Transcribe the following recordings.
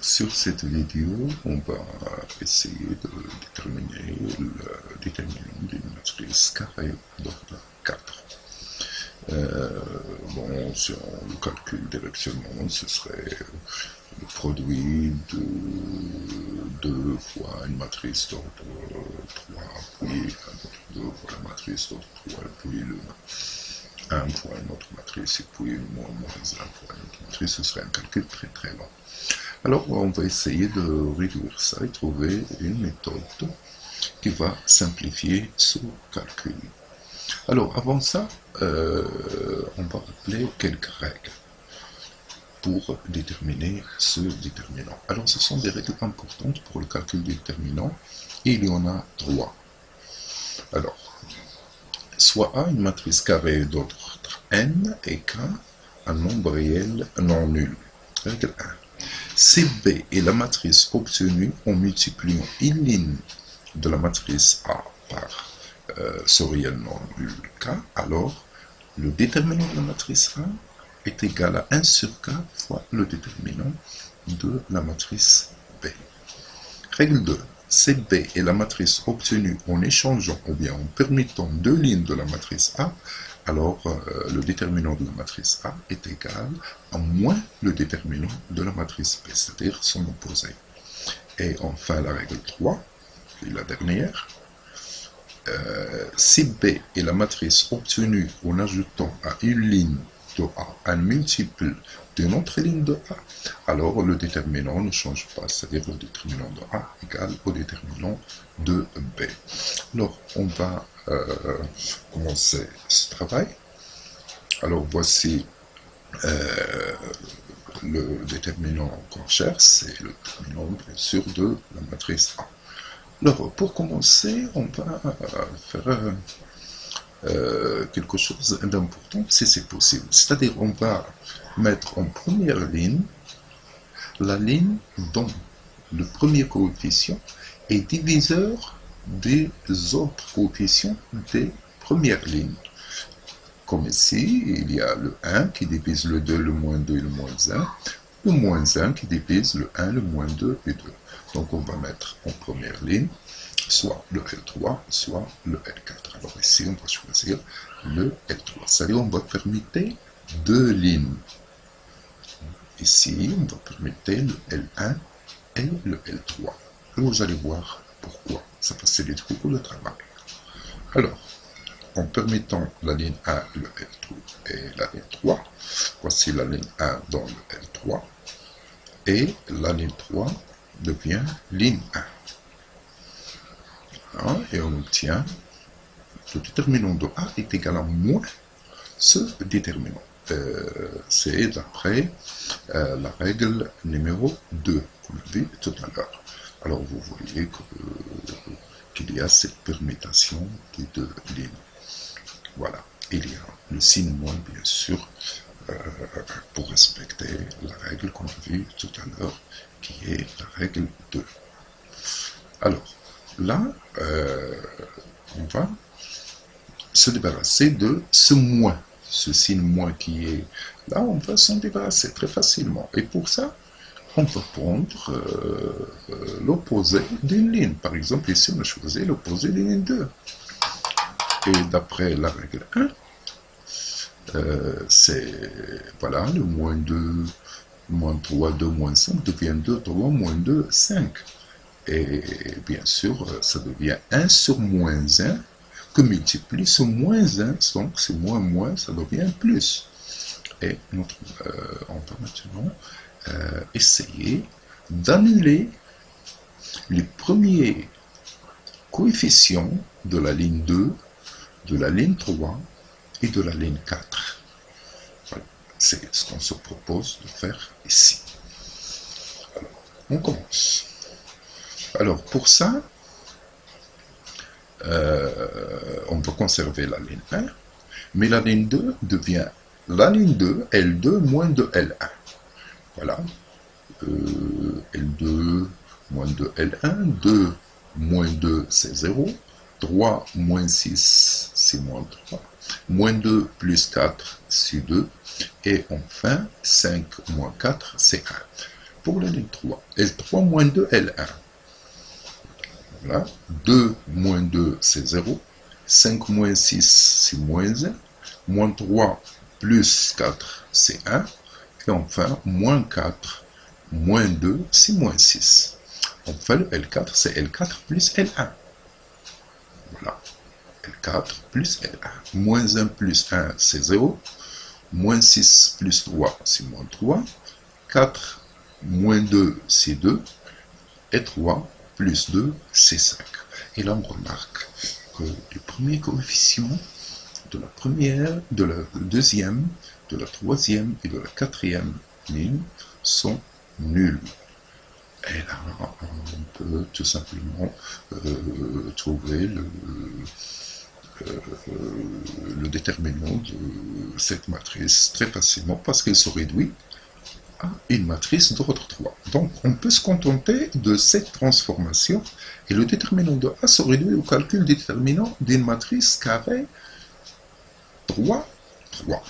Alors, sur cette vidéo, on va essayer de déterminer le déterminant d'une matrice carrée d'ordre 4. Bon, si on le calcule directement, ce serait le produit de 2 fois une matrice d'ordre 3, puis 2 fois la matrice d'ordre 3, puis le 1 fois une autre matrice, et puis moins 1 fois une autre matrice. Ce serait un calcul très très long. Alors, on va essayer de réduire ça et trouver une méthode qui va simplifier ce calcul. Alors, avant ça, on va rappeler quelques règles pour déterminer ce déterminant. Alors, ce sont des règles importantes pour le calcul du déterminant, et il y en a 3. Alors, soit A, une matrice carrée d'ordre n, et K, un nombre réel non nul. Règle 1. Si B est la matrice obtenue en multipliant une ligne de la matrice A par ce réel non nul K, alors le déterminant de la matrice A est égal à 1 sur K fois le déterminant de la matrice B. Règle 2. Si B est la matrice obtenue en échangeant ou bien en permettant deux lignes de la matrice A, alors le déterminant de la matrice A est égal à moins le déterminant de la matrice B, c'est-à-dire son opposé. Et enfin la règle 3, qui est la dernière, si B est la matrice obtenue en ajoutant à une ligne de A un multiple d'une autre ligne de A, alors le déterminant ne change pas, c'est-à-dire le déterminant de A égale au déterminant de B. Alors, on va commencer ce travail. Alors, voici le déterminant qu'on cherche, c'est le déterminant, bien sûr, de la matrice A. Alors, pour commencer, on va faire quelque chose d'important, si c'est possible. C'est-à-dire, on va mettre en première ligne la ligne dont le premier coefficient est diviseur des autres coefficients des premières lignes. Comme ici, il y a le 1 qui divise le 2, le moins 2 et le moins 1, le moins 1 qui divise le 1, le moins 2 et 2. Donc on va mettre en première ligne soit le L3, soit le L4. Alors ici, on va choisir le L3. C'est-à-dire on va permettre deux lignes. Ici, on va permettre le L1 et le L3. Et vous allez voir pourquoi. Ça facilite beaucoup le travail. Alors, en permettant la ligne 1, le L2 et la ligne 3, voici la ligne 1 dans le L3, et la ligne 3 devient ligne 1. Et on obtient le déterminant de A est égal à moins ce déterminant. C'est d'après la règle numéro 2, qu'on a vu tout à l'heure. Alors vous voyez qu'il y a cette permutation des deux lignes. Voilà, il y a le signe moins, bien sûr, pour respecter la règle qu'on a vue tout à l'heure, qui est la règle 2. Alors, là, on va se débarrasser de ce moins, ce signe moins qui est là, on va s'en débarrasser très facilement. Et pour ça, on va prendre l'opposé d'une ligne. Par exemple, ici, on a choisi l'opposé d'une ligne 2. Et d'après la règle 1, c'est, voilà, le moins 2, moins 3, 2, moins 5 devient 2, 3, moins 2, 5. Et bien sûr, ça devient 1 sur moins 1 que multiplie ce moins 1, donc c'est moins moins, ça devient plus. Et on va maintenant essayer d'annuler les premiers coefficients de la ligne 2, de la ligne 3 et de la ligne 4. Voilà, c'est ce qu'on se propose de faire ici. Alors, on commence. Alors, pour ça, on peut conserver la ligne 1, mais la ligne 2 devient la ligne 2, L2 moins 2, L1. Voilà. L2 moins 2, L1, 2 moins 2, c'est 0. 3 moins 6, c'est moins 3. Moins 2 plus 4, c'est 2. Et enfin, 5 moins 4, c'est 1. pour la ligne 3. L3 moins 2, L1. Voilà. 2 moins 2, c'est 0. 5 moins 6, c'est moins 1. Moins 3 plus 4, c'est 1. Et enfin, moins 4 moins 2, c'est moins 6. Enfin, le L4, c'est L4 plus L1. Voilà. L4 plus L1. Moins 1 plus 1, c'est 0. Moins 6 plus 3, c'est moins 3. 4 moins 2, c'est 2. Et 3 plus 2, c'est 5. Et là, on remarque que les premiers coefficients de la première, de la deuxième, de la troisième et de la quatrième ligne sont nuls. Et là, on peut tout simplement trouver le déterminant de cette matrice très facilement parce qu'elle se réduit à une matrice d'ordre 3. Donc, on peut se contenter de cette transformation et le déterminant de A se réduit au calcul du déterminant d'une matrice carrée 3, 3.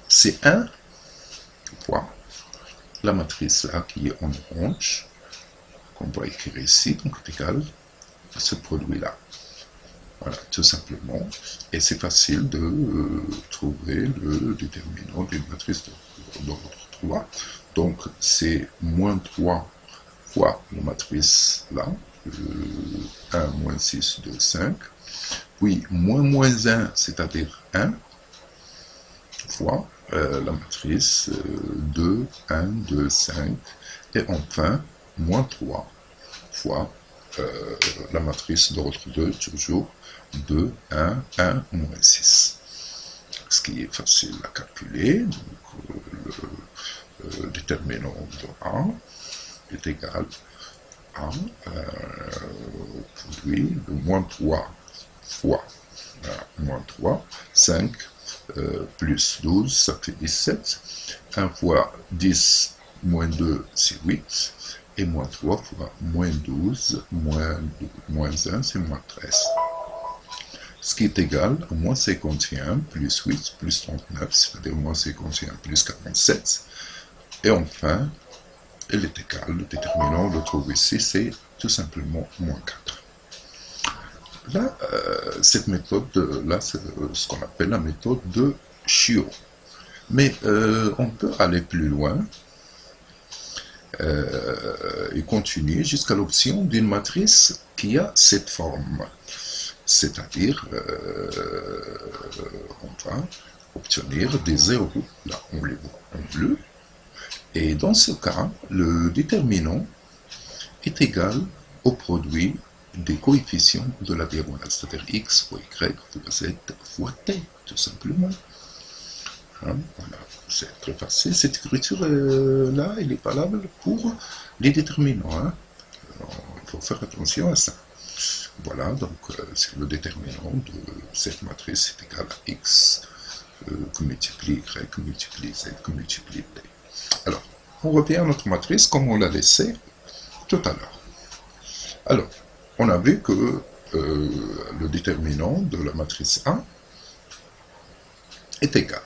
C'est 1 fois la matrice là qui est en orange, qu'on va écrire ici, donc est égal à ce produit-là. Voilà, tout simplement. Et c'est facile de trouver le déterminant d'une matrice d'ordre 3. Donc, c'est moins 3 fois la matrice là, 1, moins 6, 2, 5. Puis, moins 1, c'est-à-dire 1, fois la matrice 2, 1, 2, 5. Et enfin, moins 3 fois la matrice d'ordre 2, toujours 2, 1, 1, moins 6. Ce qui est facile à calculer. Donc, le déterminant de A est égal à produit de moins 3 fois moins 3, 5 plus 12, ça fait 17. 1 fois 10 moins 2, c'est 8. Et moins 3 fois moins 12, moins 1, c'est moins 13. Ce qui est égal à moins 51 plus 8 plus 39, c'est-à-dire moins 51 plus 47. Et enfin, elle est égale, le déterminant, on le trouve ici, c'est tout simplement moins 4. Là, cette méthode-là, c'est ce qu'on appelle la méthode de Chiot. Mais on peut aller plus loin et continuer jusqu'à l'option d'une matrice qui a cette forme. C'est-à-dire, on va obtenir des zéros, là on les voit en bleu, et dans ce cas, le déterminant est égal au produit des coefficients de la diagonale, c'est-à-dire x fois y fois z fois t, tout simplement. Hein, voilà, c'est très facile. Cette écriture-là, elle est valable pour les déterminants. Hein. Il faut faire attention à ça. Voilà, donc c'est le déterminant de cette matrice est égal à x que multiplie y, multiplie z, que multiplie t. Alors, on revient à notre matrice comme on l'a laissé tout à l'heure. Alors, on a vu que le déterminant de la matrice A est égal.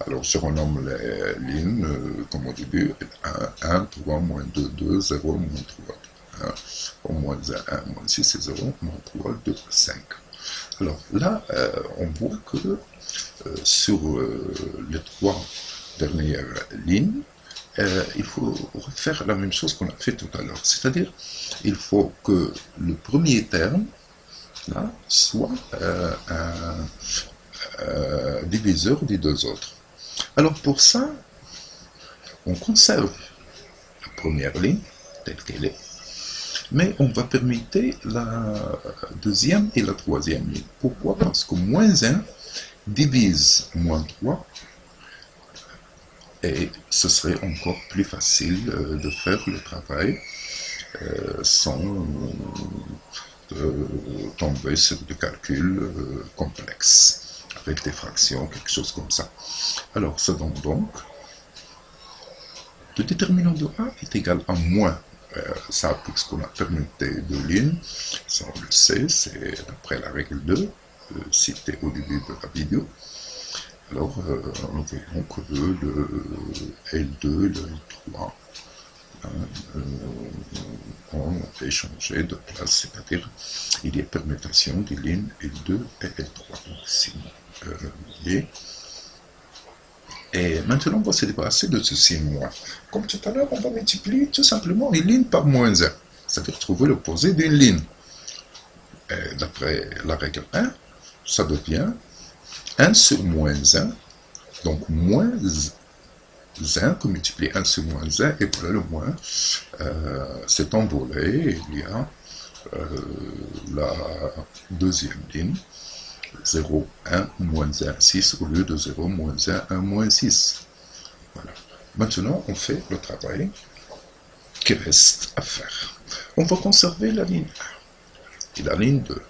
Alors, je renomme les lignes comme au début, 1, 1, 3, moins 2, 2, 0, moins 3, 1, moins 1, 1, moins 6, et 0, moins 3, 2, 5. Alors là, on voit que sur les trois dernières lignes, il faut refaire la même chose qu'on a fait tout à l'heure. C'est-à-dire, il faut que le premier terme là, soit un diviseur des deux autres. Alors pour ça, on conserve la première ligne telle qu'elle est, mais on va permettre la deuxième et la troisième ligne. Pourquoi? Parce que moins 1 divise moins 3, et ce serait encore plus facile de faire le travail sans tomber sur des calculs complexes, avec des fractions, quelque chose comme ça. Alors, ça donne donc, le déterminant de A est égal à moins, ça puisqu'on a permuté deux lignes, ça on le sait, c'est d'après la règle 2, citée au début de la vidéo. Alors, nous voyons que le L2 et le L3 ont échangé de place, c'est-à-dire il y a permutation des lignes L2 et L3. Donc, ici, et maintenant, on va se débarrasser de ceci moins. Comme tout à l'heure, on va multiplier tout simplement une ligne par moins 1, c'est-à-dire trouver l'opposé d'une ligne. D'après la règle 1, ça devient 1 sur moins 1, donc moins 1 que multiplier 1 sur moins 1, et voilà le moins s'est envolé, il y a la deuxième ligne, 0, 1, moins 1, 6, au lieu de 0, moins 1, 1, moins 6. Voilà. Maintenant, on fait le travail qui reste à faire. On va conserver la ligne 1 et la ligne 2.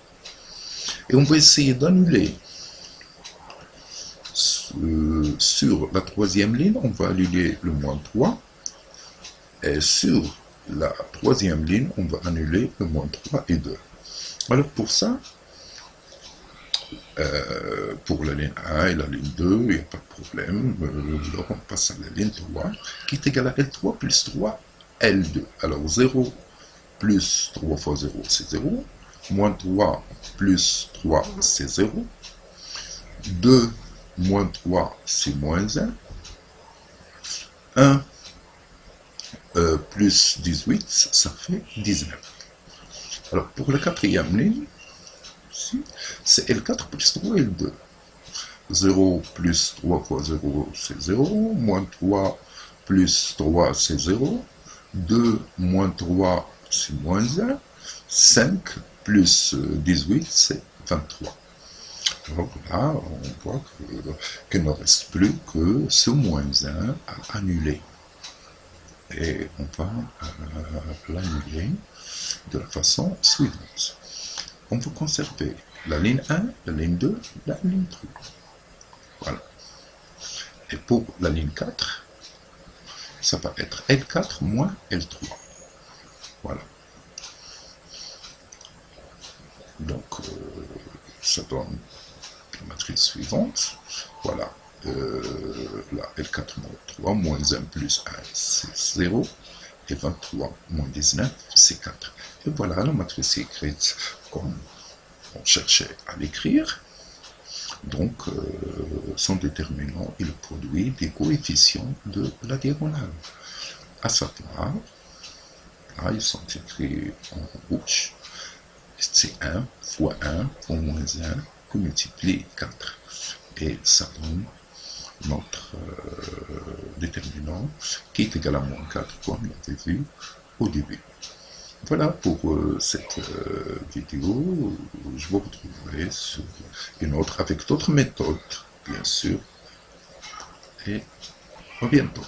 Et on va essayer d'annuler sur la troisième ligne, on va annuler le moins 3. Et sur la troisième ligne, on va annuler le moins 3 et 2. Alors pour ça, pour la ligne 1 et la ligne 2, il n'y a pas de problème. Alors on passe à la ligne 3, qui est égale à L3 plus 3, L2. Alors 0 plus 3 fois 0, c'est 0. Moins 3 plus 3, c'est 0. 2 moins 3, c'est moins 1. 1 plus 18, ça fait 19. Alors pour la quatrième ligne, c'est L4 plus 3 L2. 0 plus 3 fois 0, c'est 0. Moins 3 plus 3, c'est 0. 2 moins 3, c'est moins 1. 5 plus 18, c'est 23. Alors là, on voit qu'il ne reste plus que ce moins 1 à annuler. Et on va l'annuler de la façon suivante. On va conserver la ligne 1, la ligne 2, la ligne 3. Voilà. Et pour la ligne 4, ça va être L4 moins L3. Voilà. Donc, ça donne la matrice suivante. Voilà. Là, L4 moins 3, moins 1 plus 1, c'est 0. Et 23 moins 19, c'est 4. Et voilà, la matrice est écrite comme on cherchait à l'écrire. Donc, son déterminant est le produit des coefficients de la diagonale. À savoir, là, ils sont écrits en rouge. C'est 1 fois 1 fois moins 1 que multiplie 4. Et ça donne notre déterminant qui est égal à moins 4, comme on l'avait vu au début. Voilà pour cette vidéo. Je vous retrouverai sur une autre avec d'autres méthodes, bien sûr. Et à bientôt.